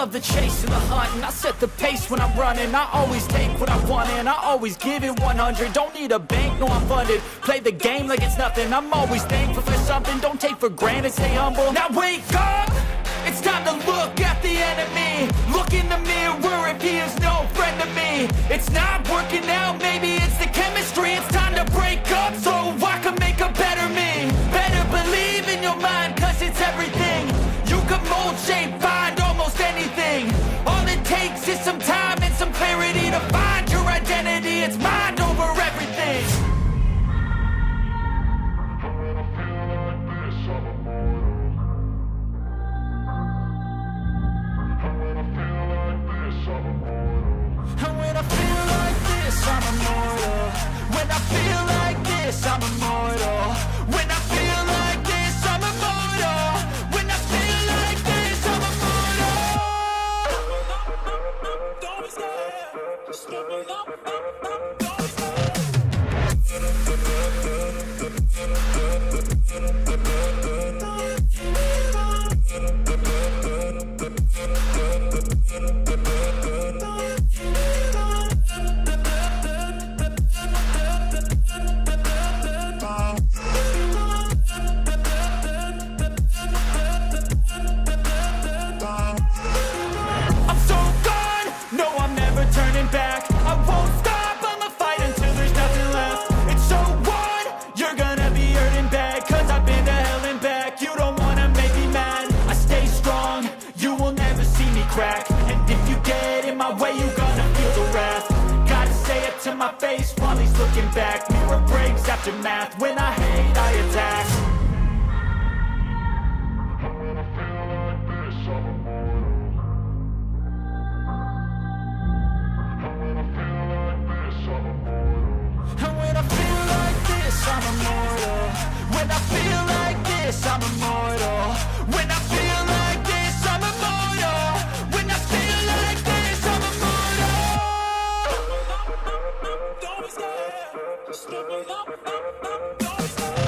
love the chase and the hunt, and I set the pace when I'm running. I always take what I want and I always give it 100. Don't need a bank, no I'm funded. Play the game like it's nothing. I'm always thankful for something. Don't take for granted, stay humble. Now wake up, it's time to look at the enemy. Look in the mirror if he is no friend to me. It's not working out, maybe it's the chemistry. It's time to break up so I can make a better me. Better believe in your mind, cause it's everything. You can mold, shape, find almost anything. All it takes is some time and some clarity to find your identity. It's mind over everything. And when I feel like this, I'm immortal. When I feel like this, I'm immortal. When I feel like this, I'm immortal. When I feel like this, I'm immortal. Don't be scared. Just give it up. Don't be scared. I'm so gone, no I'm never turning back. I won't stop, I'ma fight until there's nothing left. It's so on, you're gonna be hurting bad, cause I've been to hell and back. You don't wanna make me mad, I stay strong, you will never see me crack. And if you get in my way, you're gonna feel the wrath. Gotta say it to my face while he's looking back. Mirror breaks after math, when I hate I attack. And when I feel like this, I'm immortal. When I feel like this, I'm immortal. When I feel like this, I'm immortal. When I feel like this, I'm immortal. Don't be scared. Just give it up. Don't be scared.